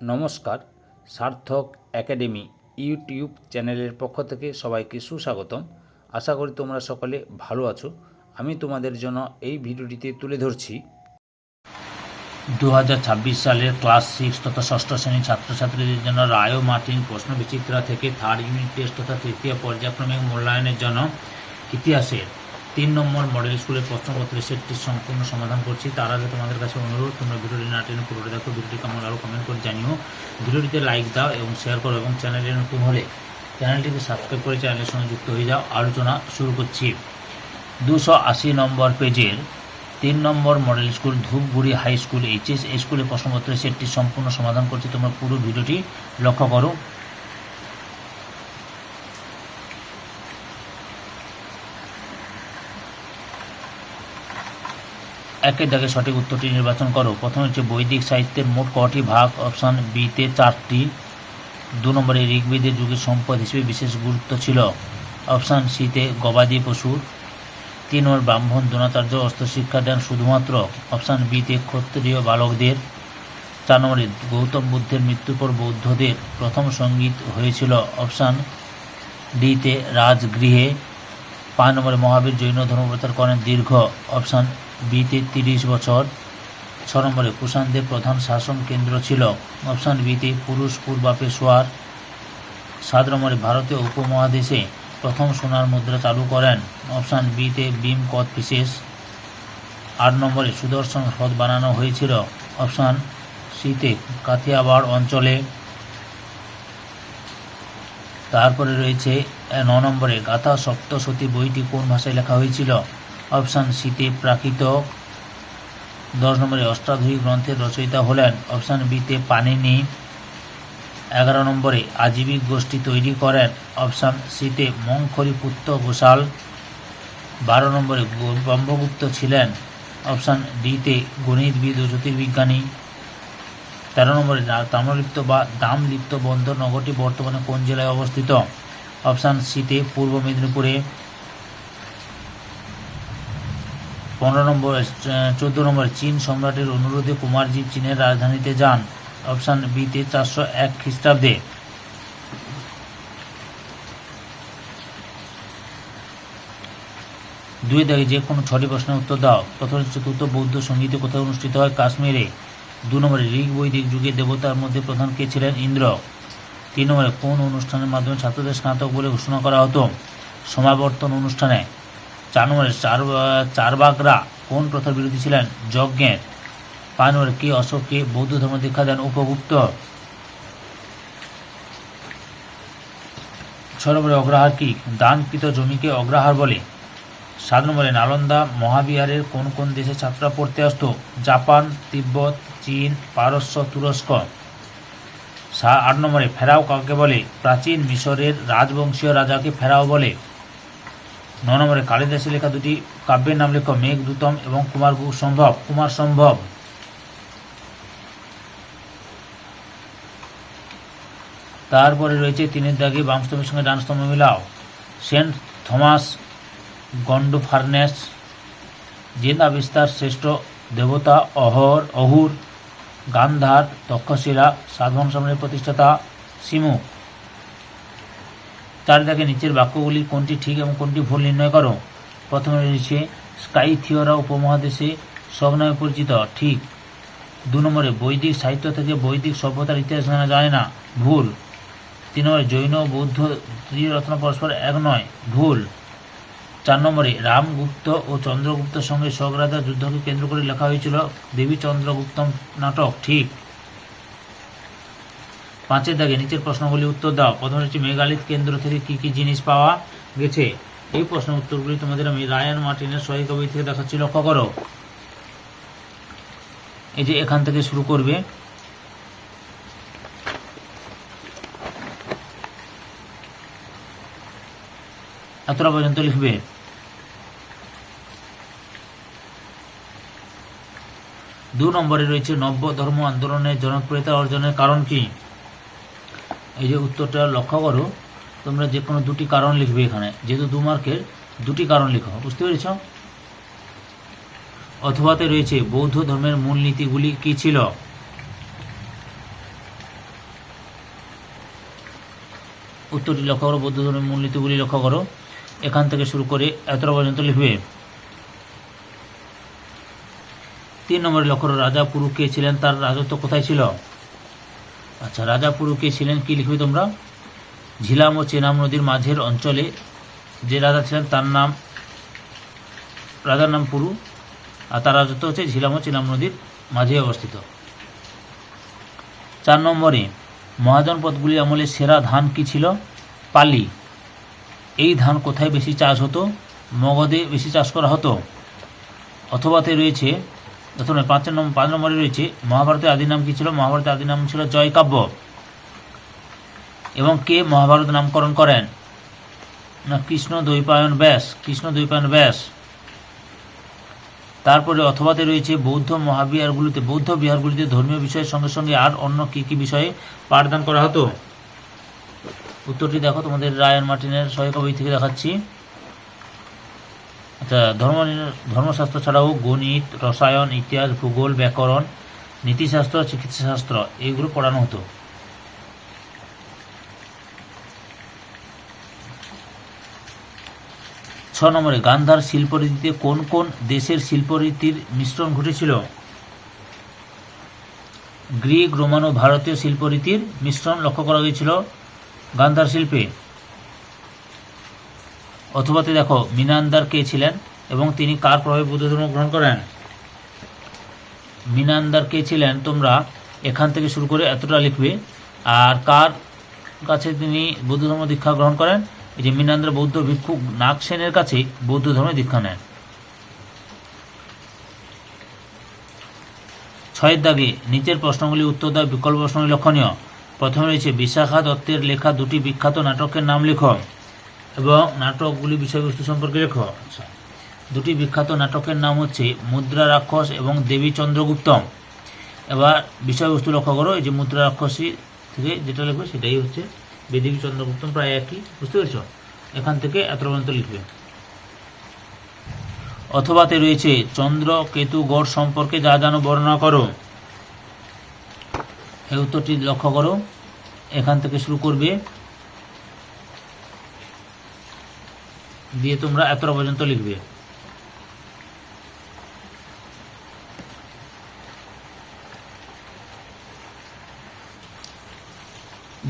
নমস্কার, সার্থক academy YouTube চ্যানেলের পক্ষ থেকে সবাইকে সুস্বাগতম। আশা করি তোমরা সকলে ভালো আছো। আমি তোমাদের জন্য এই ভিডিওটিতে তুলে ধরছি 2026 সালের ক্লাস 6 তথা ষষ্ঠ শ্রেণীর ছাত্রছাত্রীদের জন্য রায় ও মার্টিন প্রশ্নবিচিত্রা থেকে থার্ড ইউনিট টেস্ট তথা তৃতীয় পর্যায়ক্রমিক মূল্যায়নের জন্য ইতিহাসের 3 নম্বর মডেল স্কুলের প্রশ্নপত্রের সেটটির সম্পূর্ণ সমাধান করছি। তার আগে তোমাদের কাছে অনুরোধ, তোমরা ভিডিওটি না টেনে পুরোটা দেখো। ভিডিওটি কেমন লাগলো কমেন্ট করে জানিও। ভিডিওটিতে লাইক দাও এবং শেয়ার করো এবং চ্যানেলে নতুন হলে চ্যানেলটিকে সাবস্ক্রাইব করে চ্যানেলের সঙ্গে যুক্ত হয়ে যাও। আলোচনা শুরু করছি। 280 নম্বর পেজের 3 নম্বর model school Dhupguri high school HS এই স্কুলের প্রশ্নপত্রের সেটটির সম্পূর্ণ সমাধান করছি। তোমরা পুরো ভিডিওটি লক্ষ্য করো। একের দাগে সঠিক উত্তরটি নির্বাচন করো। প্রথমে হচ্ছে বৈদিক সাহিত্যের মোট কটি ভাগ? অপশান বিতে 4টি। 2 নম্বরে ঋগ্বেদের যুগের সম্পদ হিসেবে বিশেষ গুরুত্ব ছিল। অপশান সিতে গবাদি পশুর। 3 নম্বর ব্রাহ্মণ দ্রোণাচার্য অস্ত্র শিক্ষা দেন শুধুমাত্র। অপশান বিতে ক্ষত্রিয় বালকদের। 4 নম্বরে গৌতম বুদ্ধের মৃত্যুর পর বৌদ্ধদের প্রথম সঙ্গীত হয়েছিল। অপশান ডিতে রাজগৃহে। 5 নম্বরে মহাবীর জৈন ধর্ম প্রচার করেন দীর্ঘ। অপশান বিতে 30 বছর। 6 নম্বরে কুষাণদের প্রধান শাসন কেন্দ্র ছিল। অপশান বিতে পুরুষপুর বা পেশোয়ার। 7 নম্বরে ভারতীয় উপমহাদেশে প্রথম সোনার মুদ্রা চালু করেন। অপশান বিতে ভীম কোচটিসেস। 8 নম্বরে সুদর্শন হ্রদ বানানো হয়েছিল। অপশান সিতে কাথিয়াবাড় অঞ্চলে। তারপরে রয়েছে 9 নম্বরে গাথা সপ্তশতী বইটি কোন ভাষায় লেখা হয়েছিল? অপশান সিতে প্রাকৃত। 10 নম্বরে অষ্টাধ্যায়ী গ্রন্থের রচয়িতা হলেন। অপশান বিতে পাণিনি। 11 নম্বরে আজীবিক গোষ্ঠী তৈরি করেন। অপশান সিতে মঙ্খলীপুত্র ঘোষাল। 12 নম্বরে ব্রহ্মগুপ্ত ছিলেন। অপশান ডিতে গণিতবিদ ও জ্যোতির্বিজ্ঞানী। 13 নম্বরে তাম্রলিপ্ত বা দামলিপ্ত বন্দর নগরটি বর্তমানে কোন জেলায় অবস্থিত? অপশান সিতে পূর্ব মেদিনীপুরে। 14 নম্বরে চীন সম্রাটের অনুরোধে কুমারজি চীনের রাজধানীতে যান। অপশান বিতে 401 খ্রিস্টাব্দে। 2 দাগে যে কোনো 6টি প্রশ্নের উত্তর দাও। প্রথম চতুর্থ বৌদ্ধ সঙ্গীত কোথায় অনুষ্ঠিত হয়? কাশ্মীরে। 2 নম্বরে ঋগ বৈদিক যুগে দেবতার মধ্যে প্রধান কে ছিলেন? ইন্দ্র। 3 নম্বরে কোন অনুষ্ঠানের মাধ্যমে ছাত্রদের স্নাতক বলে ঘোষণা করা হতো? সমাবর্তন অনুষ্ঠানে। 4 নম্বরে চারবাকরা কোন প্রথার বিরোধী ছিলেন? যজ্ঞের। 5 নম্বরে কে অশোককে বৌদ্ধ ধর্ম দীক্ষা দেন? উপগুপ্ত। 6 নম্বরে অগ্রহার কি? দানকৃত জমিকে অগ্রহার বলে। 7 নম্বরে নালন্দা মহাবিহারের কোন কোন দেশে ছাত্ররা পড়তে আসতো? জাপান, তিব্বত, চীন, পারস্য, তুরস্ক। 8 নম্বরে ফেরাও কাকে বলে? প্রাচীন মিশরের রাজবংশীয় রাজাকে ফেরাও বলে। 9 নম্বরে কালিদাসের লেখা দুটি কাব্যের নাম লেখো। মেঘদূতম এবং কুমার সম্ভব। তারপরে রয়েছে 3 দাগে বাম স্তম্ভের সঙ্গে ডান স্তম্ভ মিলাও। Saint Thomas গন্ডোফার্নেস। জেন আবিষ্কার শ্রেষ্ঠ দেবতা অহুর। গান্ধার তক্ষশিলা। সাতবাহন সাম্রাজ্যের প্রতিষ্ঠাতা সিমু। 4 দাগে নিচের বাক্যগুলি কোনটি ঠিক এবং কোনটি ভুল নির্ণয় করো। প্রথমে রয়েছে স্কাইথিয়রা উপমহাদেশে শক নামে পরিচিত। ঠিক। 2 নম্বরে বৈদিক সাহিত্য থেকে বৈদিক সভ্যতার ইতিহাস জানা যায় না। ভুল। 3 নম্বরে জৈন ও বৌদ্ধ ত্রিরত্ন পরস্পর এক নয়। ভুল। 4 নম্বরে রামগুপ্ত ও চন্দ্রগুপ্তের সঙ্গে শক রাজার যুদ্ধকে কেন্দ্র করে লেখা হয়েছিল দেবী চন্দ্রগুপ্তম নাটক। ঠিক। 5 দাগে নিচের প্রশ্নগুলি উত্তর দাও। প্রথমে হচ্ছে মেগালিথ কেন্দ্র থেকে কি কি জিনিস পাওয়া গেছে? এই প্রশ্নের উত্তরগুলি তোমাদের আমি রায়ান মার্টিনের সহায়িকা বই থেকে দেখাচ্ছি, লক্ষ্য করো। এই যে এখান থেকে শুরু করবে। এতটা পর্যন্ত লিখবে। 2 নম্বরে রয়েছে নব্য ধর্ম আন্দোলনের জনপ্রিয়তা অর্জনের কারণ কি? এই যে উত্তরটা লক্ষ্য করো। তোমরা যে কোনো 2টি কারণ লিখবে এখানে, যেহেতু 2 মার্কের 2টি কারণ লিখো। বুঝতে পেরেছ? অথবাতে রয়েছে বৌদ্ধ ধর্মের মূলনীতিগুলি কী ছিল। উত্তরটি লক্ষ্য করো, বৌদ্ধ ধর্মের মূলনীতিগুলি লক্ষ্য করো। এখান থেকে শুরু করে এতটা পর্যন্ত লিখবে। 3 নম্বরে লক্ষ্য করো, রাজা পুরু কে ছিলেন, তার রাজত্ব কোথায় ছিল? আচ্ছা, রাজা পুরু কে ছিলেন কি লিখবে তোমরা? ঝিলাম ও চেনাব নদীর মাঝের অঞ্চলে যে রাজা ছিলেন তার নাম, রাজার নাম পুরু, আর তার রাজত্ব হচ্ছে ঝিলাম ও চেনাব নদীর মাঝে অবস্থিত। 4 নম্বরে মহাজনপদগুলি আমলে সেরা ধান কি ছিল? পালি। এই ধান কোথায় বেশি চাষ হতো? মগধে বেশি চাষ করা হতো। অথবাতে রয়েছে, 5 নম্বরে রয়েছে মহাভারতের আদি নাম কি ছিল? মহাভারতের আদি নাম ছিল জয়কাব্য। এবং কে মহাভারত নামকরণ করেন? না, কৃষ্ণ দ্বৈপায়ন ব্যাস। কৃষ্ণ দ্বৈপায়ন ব্যাস। তারপরে অথবাতে রয়েছে বৌদ্ধ বিহারগুলিতে ধর্মীয় বিষয়ের সঙ্গে সঙ্গে আর অন্য কি কি বিষয়ে পাঠদান করা হতো? উত্তরটি দেখো, তোমাদের রায়ান মার্টিনের সহায়িকা বই থেকে দেখাচ্ছি। আচ্ছা, ধর্মশাস্ত্র ছাড়াও গণিত, রসায়ন, ইতিহাস, ভূগোল, ব্যাকরণ, নীতিশাস্ত্র, চিকিৎসাশাস্ত্র এইগুলো পড়ানো হতো। ছ নম্বরে গান্ধার শিল্পরীতিতে কোন কোন দেশের শিল্পরীতির মিশ্রণ ঘটেছিল? গ্রিক, রোমান ও ভারতীয় শিল্পরীতির মিশ্রণ লক্ষ্য করা গিয়েছিল গান্ধার শিল্পে। অথবাতে দেখো, মিনান্দার কে ছিলেন এবং তিনি কার প্রভাবে বৌদ্ধ ধর্ম গ্রহণ করেন? মিনান্দার কে ছিলেন তোমরা এখান থেকে শুরু করে এতটা লিখবে। আর কার কাছে তিনি বৌদ্ধ ধর্ম দীক্ষা গ্রহণ করেন? এই যে মিনান্দার বৌদ্ধ ভিক্ষু নাগসেনের কাছে বৌদ্ধ ধর্মে দীক্ষা নেন। 6 দাগে নিচের প্রশ্নগুলি উত্তর দেওয়া বিকল্প প্রশ্নগুলি লক্ষণীয়। প্রথমে রয়েছে বিশাখা দত্তের লেখা 2টি বিখ্যাত নাটকের নাম লেখো এবং নাটকগুলি বিষয়বস্তু সম্পর্কে লেখো। আচ্ছা, 2টি বিখ্যাত নাটকের নাম হচ্ছে মুদ্রা রাক্ষস এবং দেবী চন্দ্রগুপ্ত। এবার বিষয়বস্তু লক্ষ্য করো, এই যে মুদ্রা রাক্ষসী থেকে যেটা লিখবে সেটাই হচ্ছে দেবী চন্দ্রগুপ্ত, প্রায় একই, বুঝতে পেরেছ? এখান থেকে এত পর্যন্ত লিখবে। অথবাতে রয়েছে চন্দ্র কেতু গড় সম্পর্কে যা জানো বর্ণনা করো। এই উত্তরটি লক্ষ্য করো, এখান থেকে শুরু করবে দিয়ে তোমরা এতটা পর্যন্ত লিখবে।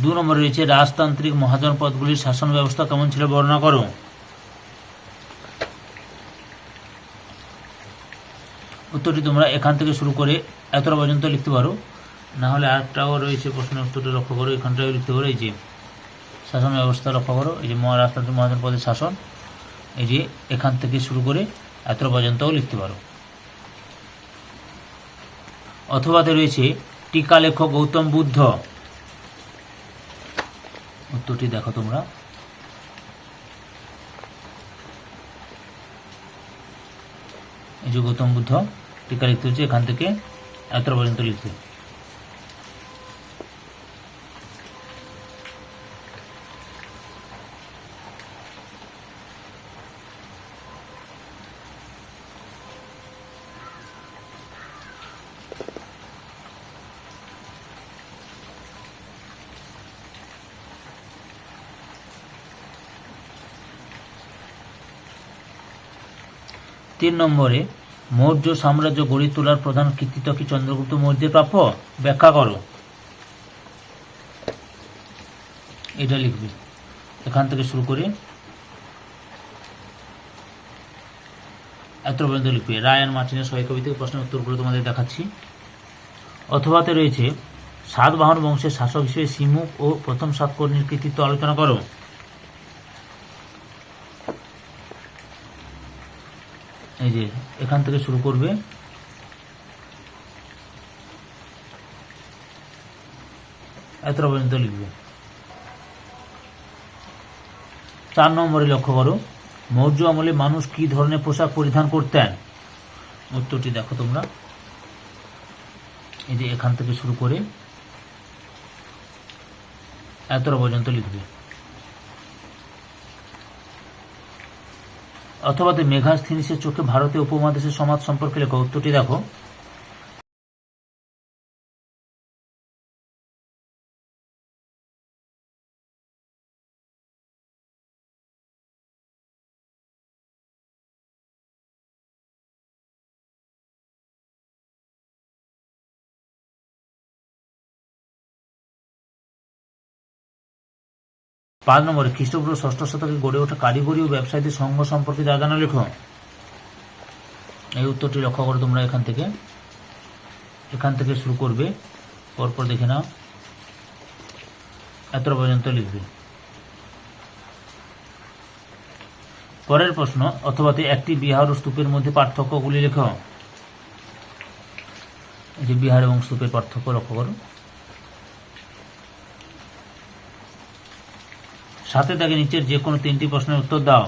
দু নম্বরে রয়েছে রাজতান্ত্রিক মহাজন পদগুলির শাসন ব্যবস্থা কেমন ছিল বর্ণনা করো। উত্তরটি তোমরা এখান থেকে শুরু করে এতটা পর্যন্ত লিখতে পারো, না হলে আরেকটাও রয়েছে প্রশ্নের উত্তরটা লক্ষ্য করো, এখানটাও লিখতে পারো। এই যে শাসন ব্যবস্থা লক্ষ্য করো, এই যে রাজতান্ত্রিক মহাজন পদের শাসন, এই যে এখান থেকে শুরু করে এতটা পর্যন্তও লিখতে পারো। অথবাতে রয়েছে টিকা লেখক গৌতম বুদ্ধ। উত্তরটি দেখো তোমরা, এই যে গৌতম বুদ্ধ টিকা লিখতে হচ্ছে, এখান থেকে এতটা পর্যন্ত লিখতে। তিন নম্বরে মৌর্য সাম্রাজ্য গড়ে তোলার প্রধান কৃতিত্ব কি চন্দ্রগুপ্ত মৌর্যের প্রাপ্য? ব্যাখ্যা করো। এটা লিখবে, এখান থেকে শুরু করে এত পর্যন্ত লিখবে। রায়ান মার্টিনের সহায়িকা বই থেকে প্রশ্নের উত্তরগুলো তোমাদের দেখাচ্ছি। অথবাতে রয়েছে সাতবাহন বংশের শাসক হিসেবে সিমুক ও প্রথম সাতকর্ণীর কৃতিত্ব আলোচনা করো। এই যে এখান থেকে শুরু করবে, এতটা পর্যন্ত লিখবে। 4 নম্বরে লক্ষ্য করো, মৌর্য আমলে মানুষ কি ধরনের পোশাক পরিধান করতেন? উত্তরটি দেখো তোমরা, এই যে এখান থেকে শুরু করে এতটা পর্যন্ত লিখবে। অথবা মেঘাস্থিনিসের চোখে ভারতীয় উপমহাদেশের সমাজ সম্পর্কে লেখো। উত্তরটি দেখো, 5 নম্বরে খ্রিস্টপূর্ব 6ষ্ঠ শতকে গড়ে ওঠা কারিগরি ও ব্যবসায়ীদের সংঘ সম্পর্কে যা জানা লেখো। এই উত্তরটি লক্ষ্য করো তোমরা। এখান থেকে শুরু করবে, পরপর দেখে নাও, এত পর্যন্ত লিখবে। পরের প্রশ্ন, অথবাতে একটি বিহার ও স্তূপের মধ্যে পার্থক্যগুলি লেখো। এই যে বিহার এবং স্তূপের পার্থক্য লক্ষ্য করো। 7 দাগে নিচের যে কোনো 3টি প্রশ্নের উত্তর দাও।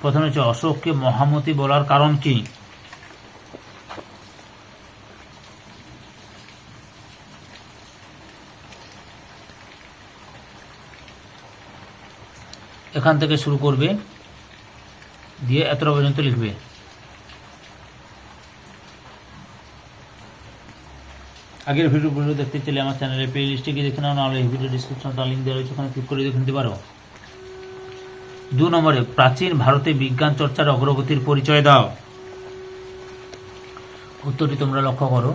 প্রথমে হচ্ছে অশোককে মহামতি বলার কারণ কি? এখান থেকে শুরু করবে, দিয়ে এতটা পর্যন্ত লিখবে। আগের ভিডিওগুলো দেখতে চাইলে আমার চ্যানেলের প্লে লিস্টে গিয়ে দেখে নাও, নাহলে এই ভিডিও ডিসক্রিপশনে লিঙ্ক দেওয়া রয়েছে, ওখানে ক্লিক করে দেখে নিতে পারো। 2 নম্বরে প্রাচীন ভারতে বিজ্ঞান চর্চার অগ্রগতির পরিচয় দাও। উত্তরটি তোমরা লক্ষ্য করো।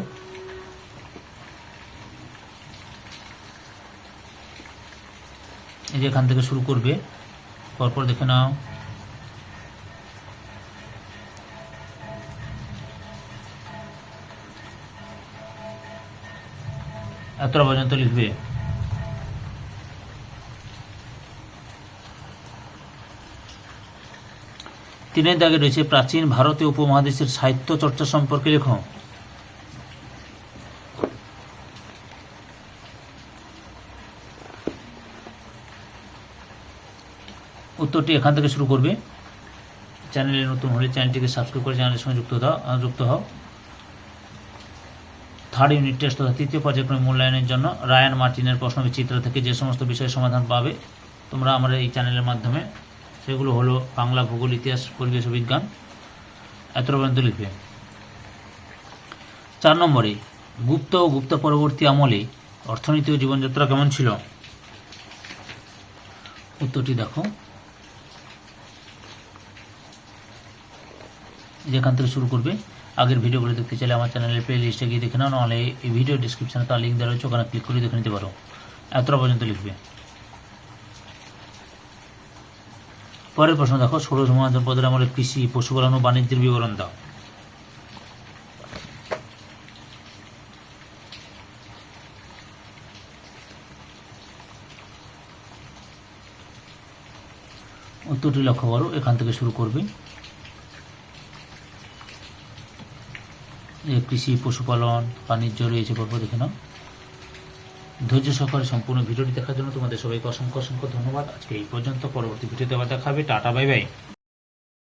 এই যে এখান থেকে শুরু করবে, পরপর দেখে নাও। এতটা পর্যন্ত লিখবে। 3 দাগে রয়েছে প্রাচীন ভারতীয় উপমহাদেশের সাহিত্য চর্চা সম্পর্কে লেখো। উত্তরটি এখান থেকে শুরু করবে। চ্যানেলে নতুন হলে চ্যানেলটিকে সাবস্ক্রাইব করে চ্যানেলের সঙ্গে যুক্ত হও। 3rd ইউনিট টেস্ট তথা 3য় পর্যায়ক্রমে মূল্যায়নের জন্য রায়ান মার্টিনের প্রশ্নবিচিত্র থেকে যে সমস্ত বিষয়ের সমাধান পাবে তোমরা আমাদের এই চ্যানেলের মাধ্যমে, সেগুলো হলো বাংলা, ভূগোল, ইতিহাস, পরিবেশ ও বিজ্ঞান। এত পর্যন্ত লিখবে। 4 নম্বরে গুপ্ত ও গুপ্ত পরবর্তী আমলে অর্থনীতি ও জীবনযাত্রা কেমন ছিল? উত্তরটি দেখো। যেখান থেকে শুরু করবে। আগের ভিডিওগুলো দেখতে চাইলে আমার চ্যানেলের প্লে লিস্টে গিয়ে দেখে নাও, নাহলে এই ভিডিও ডিসক্রিপশনে তার লিঙ্ক দেওয়া রয়েছে, ওখানে ক্লিক করে দেখে নিতে পারো। এতটা পর্যন্ত লিখবে। পরের প্রশ্ন দেখো, ষোড়শ মহাজনপদের আমলে কৃষি, পশুপালন ও বাণিজ্যের বিবরণ দাও। উত্তরটি লক্ষ্য করো। এখান থেকে শুরু করবে। কৃষি, পশুপালন, বাণিজ্য রয়েছে, পরপর দেখে নাও। ধৈর্য সহকারে সম্পূর্ণ ভিডিওটি দেখার জন্য তোমাদের সবাইকে অসংখ্য অসংখ্য ধন্যবাদ। আজকে এই পর্যন্ত। পরবর্তী ভিডিওতে আবার দেখা হবে। Tata, bye bye.